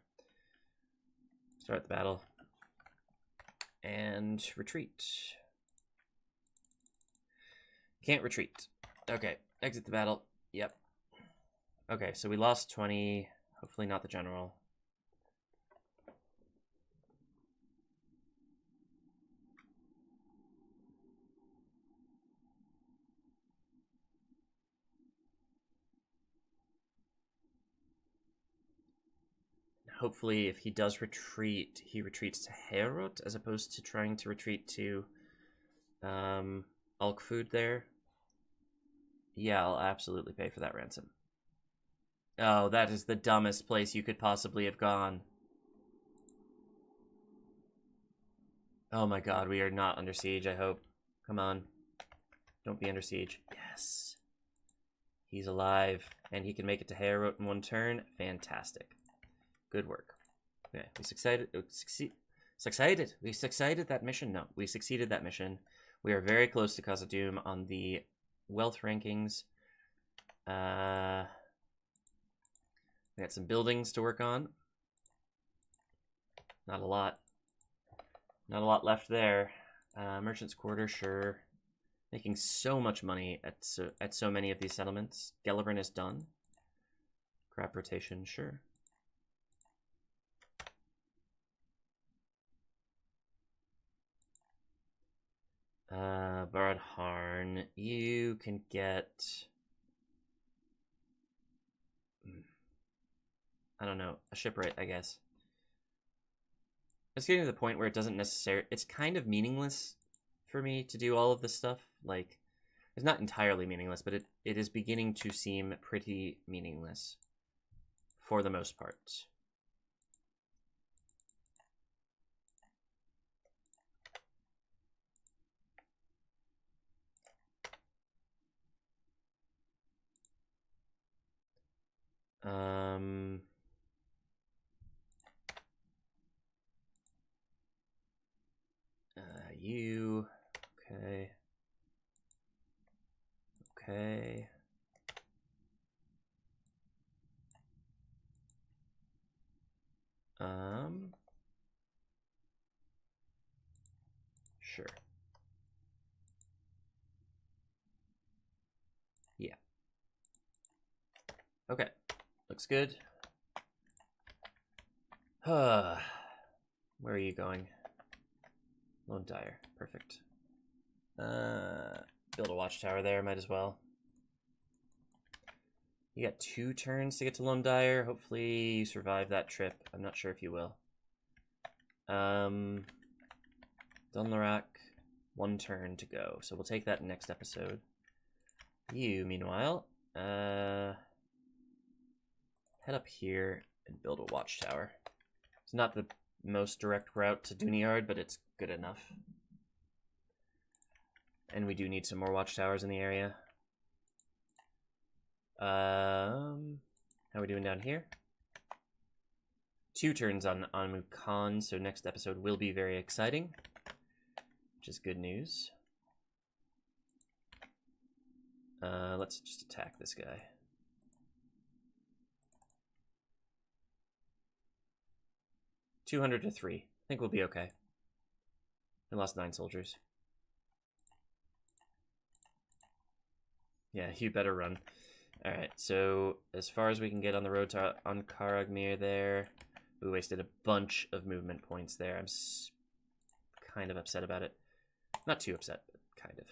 Start the battle. And retreat. Can't retreat. Okay. Exit the battle. Yep. Okay, so we lost 20. Hopefully not the general. Hopefully, if he does retreat, he retreats to Harad as opposed to trying to retreat to Alkfood there. Yeah, I'll absolutely pay for that ransom. Oh, that is the dumbest place you could possibly have gone. Oh my god, we are not under siege, I hope. Come on. Don't be under siege. Yes. He's alive, and he can make it to Harad in one turn. Fantastic. Good work. Okay, we succeeded. We succeeded that mission? No, we succeeded that mission. We are very close to Khazad-dûm on the wealth rankings. We got some buildings to work on. Not a lot. Not a lot left there. Merchant's Quarter, sure. Making so much money at so many of these settlements. Gellerin is done. Crop rotation, sure. Baradharn, you can get... I don't know, a shipwright, I guess. It's getting to the point where it doesn't necessarily... It's kind of meaningless for me to do all of this stuff. Like, it's not entirely meaningless, but it is beginning to seem pretty meaningless for the most part. You, okay. Okay. Sure. Yeah. Okay. Looks good. Where are you going? Lone Dire. Perfect. Build a watchtower there, might as well. You got 2 turns to get to Lone Dire. Hopefully you survive that trip. I'm not sure if you will. Dunlarak, 1 turn to go. So we'll take that next episode. You, meanwhile, head up here and build a watchtower. It's not the most direct route to Duneard, but it's good enough. And we do need some more watchtowers in the area. How are we doing down here? 2 turns on Mukan, so next episode will be very exciting, which is good news. Let's just attack this guy. $200 to 3. I think we'll be okay. I lost 9 soldiers. Yeah, you better run. Alright, so as far as we can get on the road to Karagmir there, we wasted a bunch of movement points there. I'm kind of upset about it. Not too upset, but kind of.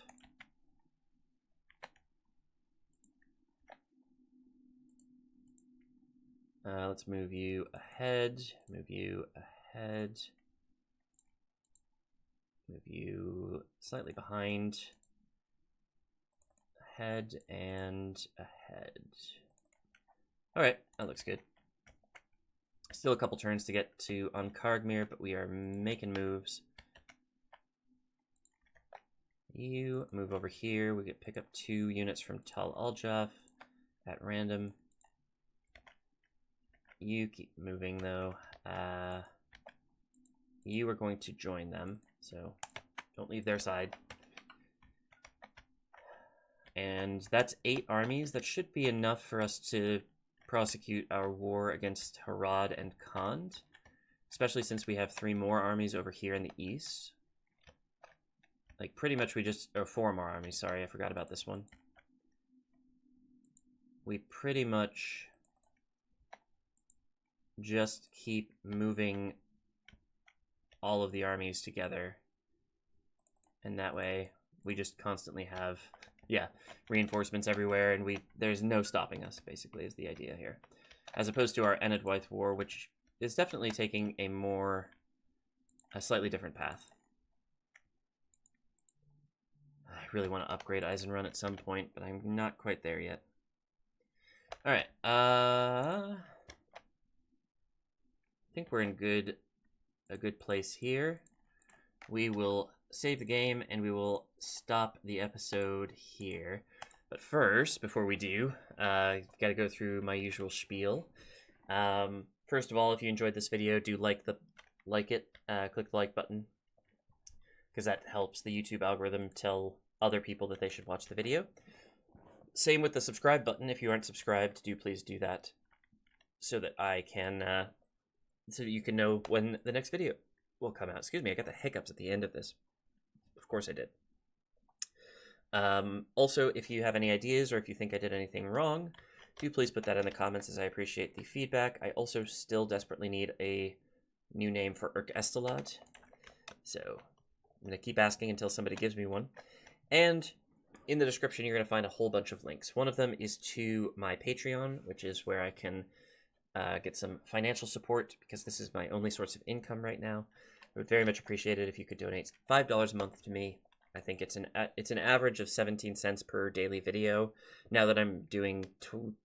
Let's move you ahead, move you ahead, move you slightly behind, ahead, and ahead. Alright, that looks good. Still a couple turns to get to Karagmir, but we are making moves. You move over here. We get pick up 2 units from Tal Aljaf at random. You keep moving, though. You are going to join them, so don't leave their side. And that's 8 armies. That should be enough for us to prosecute our war against Harad and Khand, especially since we have 3 more armies over here in the east. Like, pretty much we just... Or 4 more armies, sorry, I forgot about this one. We pretty much just keep moving all of the armies together. And that way, we just constantly have... Yeah, reinforcements everywhere, and there's no stopping us, basically, is the idea here. As opposed to our Enedwaith war, which is definitely taking a slightly different path. I really want to upgrade Eisenrun at some point, but I'm not quite there yet. Alright, I think we're in a good place here. We will save the game, and we will stop the episode here. But first, before we do, got to go through my usual spiel. First of all, if you enjoyed this video, do click the like button. because that helps the YouTube algorithm tell other people that they should watch the video. Same with the subscribe button. If you aren't subscribed, please do that so that I can, so that you can know when the next video will come out. Excuse me, I got the hiccups at the end of this. Of course I did. Also, if you have any ideas or if you think I did anything wrong, please put that in the comments, as I appreciate the feedback. I also still desperately need a new name for Urk Estelad, so I'm going to keep asking until somebody gives me one. And in the description, you're going to find a whole bunch of links. One of them is to my Patreon, which is where I can get some financial support, because this is my only source of income right now. I would very much appreciate it if you could donate $5 a month to me. I think it's an average of 17 cents per daily video. Now that I'm doing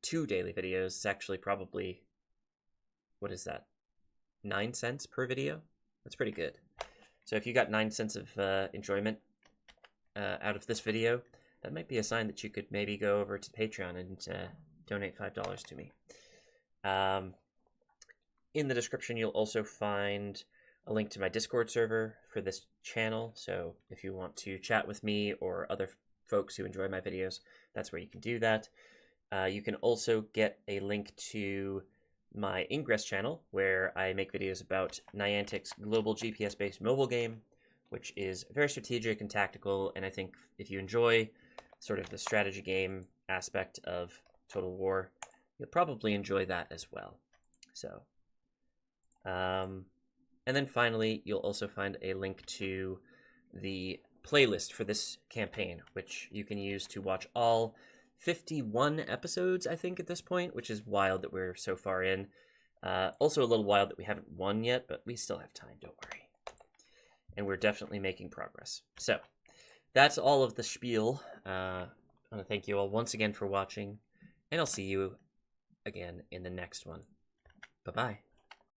two daily videos, it's actually probably, what is that, 9 cents per video? That's pretty good. So if you got 9 cents of enjoyment out of this video, that might be a sign that you could maybe go over to Patreon and donate $5 to me. In the description, you'll also find a link to my Discord server for this channel. So if you want to chat with me or other folks who enjoy my videos, that's where you can do that. You can also get a link to my Ingress channel, where I make videos about Niantic's global GPS-based mobile game, which is very strategic and tactical. And I think if you enjoy sort of the strategy game aspect of Total War, you'll probably enjoy that as well. So, and then finally, you'll also find a link to the playlist for this campaign, which you can use to watch all 51 episodes, I think, at this point, which is wild that we're so far in. Also a little wild that we haven't won yet, but we still have time, don't worry. And we're definitely making progress. So, that's all of the spiel. I want to thank you all once again for watching, and I'll see you again in the next one. Bye-bye.